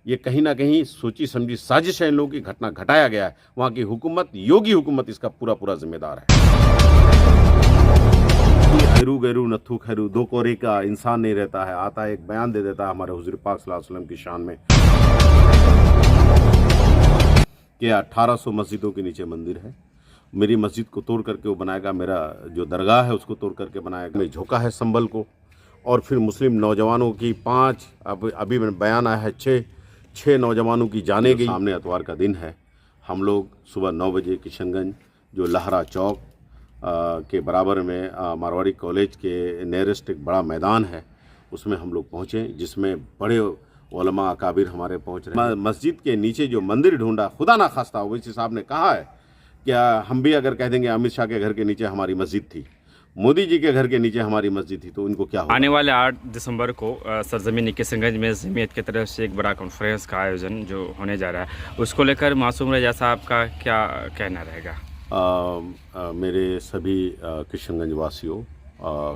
ये कहीं ना कहीं सोची समझी साजिश है इन लोगों की, घटना घटाया गया है। वहाँ की हुकूमत, योगी हुकूमत इसका पूरा पूरा जिम्मेदार है। खैरू गैरू नत्थू खैरू, दो कोरे का इंसान नहीं रहता है, आता है एक बयान दे देता है हमारे हुजूर पाक सल्लल्लाहु अलैहि वसल्लम की शान में कि 1800 मस्जिदों के नीचे मंदिर है। मेरी मस्जिद को तोड़ करके वो बनाएगा, मेरा जो दरगाह है उसको तोड़ करके बनाएगा। मैं झोंका है संभल को, और फिर मुस्लिम नौजवानों की 5, अभी बयान आया है 6 नौजवानों की जाने गई। सामने अतवार का दिन है। हम लोग सुबह 9 बजे किशनगंज जो लहरा चौक के बराबर में मारवाड़ी कॉलेज के नियरेस्ट एक बड़ा मैदान है, उसमें हम लोग पहुँचे, जिसमें बड़े उलमा अकाबिर हमारे पहुँच रहे हैं। मस्जिद के नीचे जो मंदिर ढूंढा, खुदा ना खास्ता ओवैसी साहब ने कहा है क्या हम भी अगर कह देंगे अमित शाह के घर के नीचे हमारी मस्जिद थी, मोदी जी के घर के नीचे हमारी मस्जिद थी, तो इनको क्या होगा? आने वाले 8 दिसंबर को सरजमीन किशनगंज में जमीयत की तरफ से एक बड़ा कॉन्फ्रेंस का आयोजन जो होने जा रहा है, उसको लेकर मासूम रजा साहब का क्या कहना रहेगा? मेरे सभी किशनगंज वासियों,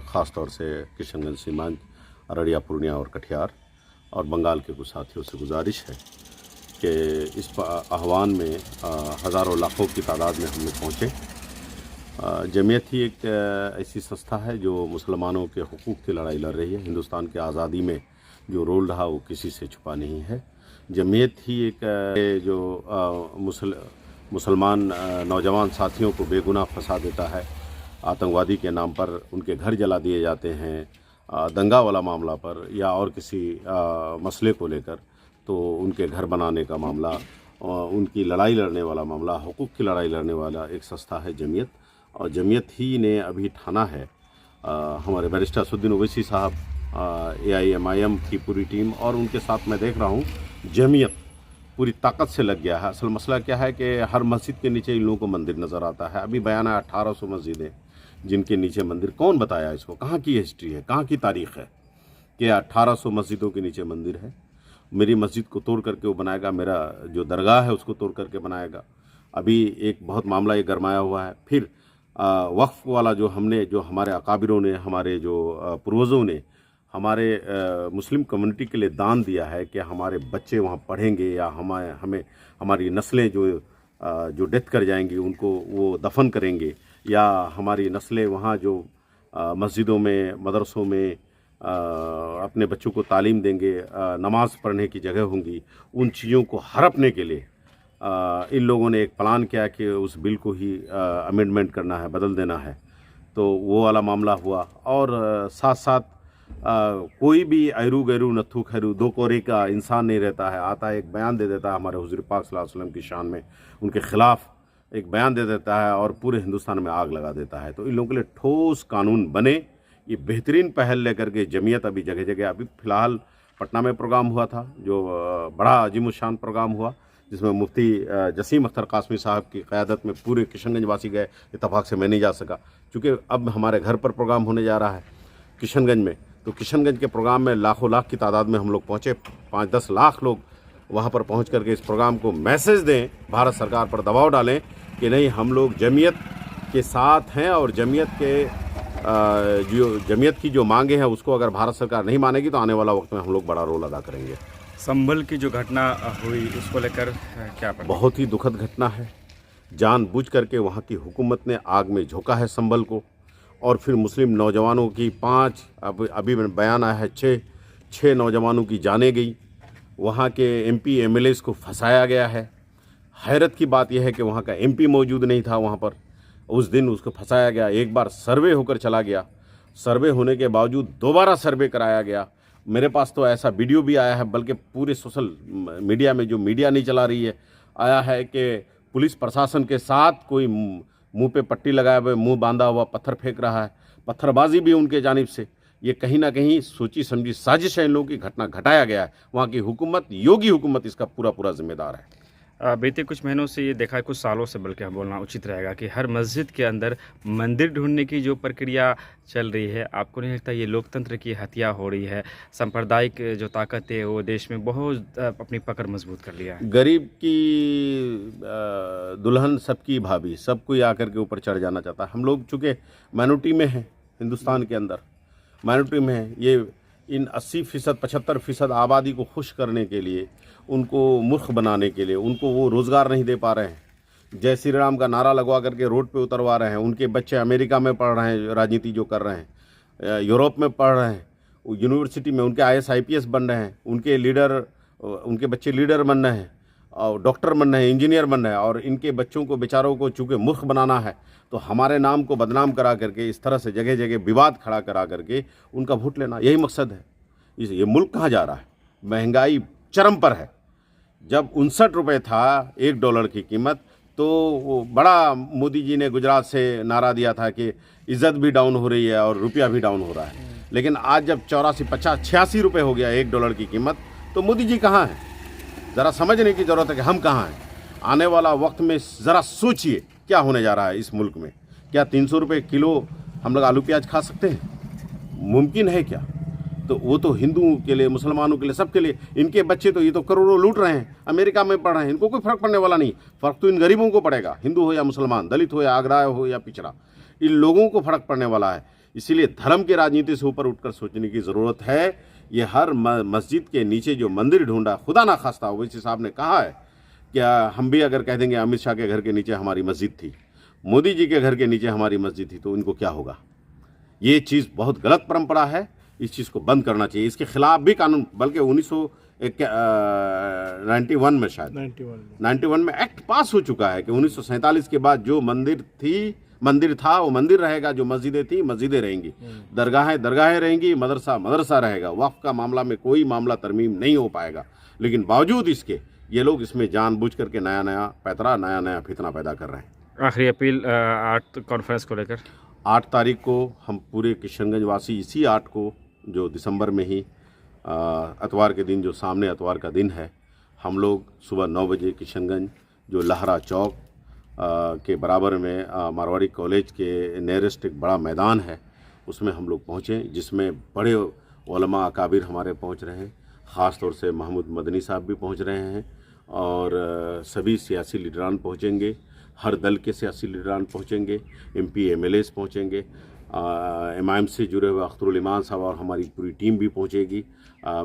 ख़ास तौर से किशनगंज सीमांत, अररिया, पूर्णिया और कटिहार और बंगाल के कुछ साथियों से गुजारिश है कि इस आह्वान में हज़ारों लाखों की तादाद में हम लोग पहुँचे। जमीयत ही एक ऐसी संस्था है जो मुसलमानों के हुकूक़ की लड़ाई लड़ रही है। हिंदुस्तान की आज़ादी में जो रोल रहा वो किसी से छुपा नहीं है। जमीयत ही एक जो मुसलमान नौजवान साथियों को बेगुनाह फंसा देता है, आतंकवादी के नाम पर उनके घर जला दिए जाते हैं, दंगा वाला मामला पर या और किसी मसले को लेकर, तो उनके घर बनाने का मामला, उनकी लड़ाई लड़ने वाला मामला, हुकूक़ की लड़ाई लड़ने वाला एक संस्था है जमीयत। और जमीयत ही ने अभी ठाना है, हमारे बैरिस्टर असदुद्दीन ओवैसी साहब, AIMIM की पूरी टीम, और उनके साथ मैं देख रहा हूँ जमीयत पूरी ताकत से लग गया है। असल मसला क्या है कि हर मस्जिद के नीचे इन लोगों को मंदिर नज़र आता है। अभी बयान है 1800 मस्जिदें जिनके नीचे मंदिर, कौन बताया इसको? कहाँ की हिस्ट्री है, कहाँ की तारीख़ है कि 1800 मस्जिदों के नीचे मंदिर है? मेरी मस्जिद को तोड़ करके वो बनाएगा, मेरा जो दरगाह है उसको तोड़ करके बनाएगा। अभी एक बहुत मामला ये गरमाया हुआ है। फिर वक्फ वाला जो हमारे अकाबिरों ने, हमारे जो पूर्वजों ने हमारे मुस्लिम कम्युनिटी के लिए दान दिया है कि हमारे बच्चे वहाँ पढ़ेंगे, या हमें हमारी नस्लें जो डेथ कर जाएंगी उनको वो दफन करेंगे, या हमारी नस्लें वहाँ जो मस्जिदों में, मदरसों में अपने बच्चों को तालीम देंगे, नमाज़ पढ़ने की जगह होंगी, उन चीज़ों को हड़पने के लिए इन लोगों ने एक प्लान किया कि उस बिल को ही अमेंडमेंट करना है, बदल देना है। तो वो वाला मामला हुआ। और साथ साथ कोई भी ऐरू गैरू नत्थू खैरू, दो कोरे का इंसान नहीं रहता है, आता है एक बयान दे देता है हमारे हुजूर पाक सल्लल्लाहु अलैहि वसल्लम की शान में, उनके ख़िलाफ़ एक बयान दे देता है और पूरे हिंदुस्तान में आग लगा देता है। तो इन लोगों के लिए ठोस कानून बने, ये बेहतरीन पहल लेकर के जमीयत अभी जगह जगह, अभी फ़िलहाल पटना में प्रोग्राम हुआ था जो बड़ा अजीमुशान प्रोग्राम हुआ, जिसमें मुफ्ती जसीम अख्तर कासमी साहब की क़यादत में पूरे किशनगंज वासी गए। इत्तफाक से मैं नहीं जा सका, चूँकि अब हमारे घर पर प्रोग्राम होने जा रहा है किशनगंज में। तो किशनगंज के प्रोग्राम में लाखों लाख की तादाद में हम लोग पहुँचे, 5-10 लाख लोग वहाँ पर पहुँच करके इस प्रोग्राम को मैसेज दें, भारत सरकार पर दबाव डालें कि नहीं, हम लोग जमीयत के साथ हैं, और जमीयत की जो मांगे हैं उसको अगर भारत सरकार नहीं मानेगी तो आने वाला वक्त में हम लोग बड़ा रोल अदा करेंगे। संभल की जो घटना हुई उसको लेकर क्या पता? बहुत ही दुखद घटना है। जानबूझ करके वहाँ की हुकूमत ने आग में झोंका है संभल को, और फिर मुस्लिम नौजवानों की 5, अभी बयान आया है 6 नौजवानों की जाने गई। वहाँ के MP MLAs को फंसाया गया है। हैरत की बात यह है कि वहाँ का MP मौजूद नहीं था वहाँ पर उस दिन, उसको फंसाया गया। एक बार सर्वे होकर चला गया, सर्वे होने के बावजूद दोबारा सर्वे कराया गया। मेरे पास तो ऐसा वीडियो भी आया है, बल्कि पूरे सोशल मीडिया में, जो मीडिया नहीं चला रही है, आया है कि पुलिस प्रशासन के साथ कोई मुंह पे पट्टी लगाए हुए, मुंह बांधा हुआ पत्थर फेंक रहा है, पत्थरबाजी भी उनके जानिब से। ये कहीं ना कहीं सोची समझी साजिश है इन लोगों की, घटना घटाया गया है। वहाँ की हुकूमत, योगी हुकूमत इसका पूरा पूरा जिम्मेदार है। बीते कुछ महीनों से ये देखा है, कुछ सालों से बल्कि हम बोलना उचित रहेगा, कि हर मस्जिद के अंदर मंदिर ढूंढने की जो प्रक्रिया चल रही है, आपको नहीं लगता ये लोकतंत्र की हत्या हो रही है? सांप्रदायिक जो ताकत है वो देश में बहुत अपनी पकड़ मजबूत कर लिया है। गरीब की दुल्हन सबकी भाभी, सब कोई आकर के ऊपर चढ़ जाना चाहता है। हम लोग चूँकि माइनॉरिटी में हैं, हिंदुस्तान के अंदर माइनॉरिटी में हैं, ये इन 80% 75% आबादी को खुश करने के लिए, उनको मूर्ख बनाने के लिए, उनको वो रोज़गार नहीं दे पा रहे हैं। जय श्री राम का नारा लगवा करके रोड पे उतरवा रहे हैं। उनके बच्चे अमेरिका में पढ़ रहे हैं, राजनीति जो कर रहे हैं, यूरोप में पढ़ रहे हैं, यूनिवर्सिटी में उनके IAS IPS बन रहे हैं, उनके लीडर, उनके बच्चे लीडर बन रहे हैं और डॉक्टर बन रहे हैं, इंजीनियर बन रहे हैं, और इनके बच्चों को बेचारों को चूँकि मूर्ख बनाना है तो हमारे नाम को बदनाम करा करके इस तरह से जगह जगह विवाद खड़ा करा करके उनका वोट लेना, यही मकसद है। ये मुल्क कहाँ जा रहा है? महंगाई चरम पर है। जब 59 रुपये था $1 की कीमत, तो वो बड़ा मोदी जी ने गुजरात से नारा दिया था कि इज़्ज़त भी डाउन हो रही है और रुपया भी डाउन हो रहा है। लेकिन आज जब 84, 50, 86 रुपये हो गया $1 की कीमत, तो मोदी जी कहाँ हैं? ज़रा समझने की ज़रूरत है कि हम कहाँ हैं। आने वाला वक्त में ज़रा सोचिए क्या होने जा रहा है इस मुल्क में। क्या 300 रुपये किलो हम लोग आलू प्याज खा सकते हैं? मुमकिन है क्या? तो वो तो हिंदुओं के लिए, मुसलमानों के लिए, सबके लिए। इनके बच्चे तो ये तो करोड़ों लूट रहे हैं, अमेरिका में पढ़ रहे हैं, इनको कोई फ़र्क पड़ने वाला नहीं। फ़र्क तो इन गरीबों को पड़ेगा, हिंदू हो या मुसलमान, दलित हो या आगरा हो या पिछड़ा, इन लोगों को फ़र्क पड़ने वाला है। इसीलिए धर्म की राजनीति से ऊपर उठकर सोचने की ज़रूरत है। ये हर मस्जिद के नीचे जो मंदिर ढूंढा, खुदा ना खास्ता, ओवैसी साहब ने कहा है, क्या हम भी अगर कह देंगे अमित शाह के घर के नीचे हमारी मस्जिद थी, मोदी जी के घर के नीचे हमारी मस्जिद थी, तो इनको क्या होगा? ये चीज़ बहुत गलत परंपरा है, इस चीज़ को बंद करना चाहिए। इसके खिलाफ भी कानून, बल्कि 1991 में, शायद 91 में एक्ट पास हो चुका है कि 1947 के बाद जो मंदिर था वो मंदिर रहेगा, जो मस्जिदें थी मस्जिदें रहेंगी, दरगाहें दरगाहें रहेंगी, मदरसा मदरसा रहेगा। वक्फ का मामला में कोई मामला तरमीम नहीं हो पाएगा। लेकिन बावजूद इसके ये लोग इसमें जानबूझ करके नया नया पैतरा, नया नया फितना पैदा कर रहे हैं। आखिरी अपील 8 कॉन्फ्रेंस को लेकर। 8 तारीख को हम पूरे किशनगंज वासी, इसी 8 को जो दिसंबर में ही अतवार के दिन, जो सामने अतवार का दिन है, हम लोग सुबह 9 बजे किशनगंज जो लहरा चौक के बराबर में मारवाड़ी कॉलेज के नियरेस्ट एक बड़ा मैदान है, उसमें हम लोग पहुँचें, जिसमें बड़े उलमा अकाबिर हमारे पहुँच रहे हैं। ख़ास तौर से महमूद मदनी साहब भी पहुँच रहे हैं और सभी सियासी लीडरान पहुँचेंगे, हर दल के सियासी लीडरान पहुँचेंगे, MP MLAs पहुँचेंगे, MIM से जुड़े हुए अख्तरुल ईमान साहब और हमारी पूरी टीम भी पहुँचेगी।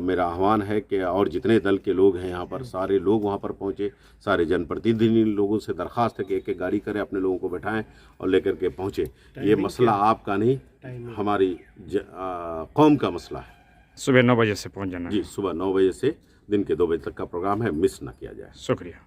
मेरा आह्वान है कि और जितने दल के लोग हैं यहाँ पर, सारे लोग वहाँ पर पहुँचे। सारे जनप्रतिनिधि लोगों से दरख्वास्त है कि एक एक गाड़ी करें, अपने लोगों को बैठाएं और लेकर के पहुँचे। ये मसला आपका नहीं, हमारी कौम का मसला है। सुबह 9 बजे से पहुँच जाना जी, सुबह 9 बजे से दिन के 2 बजे तक का प्रोग्राम है, मिस ना किया जाए। शुक्रिया।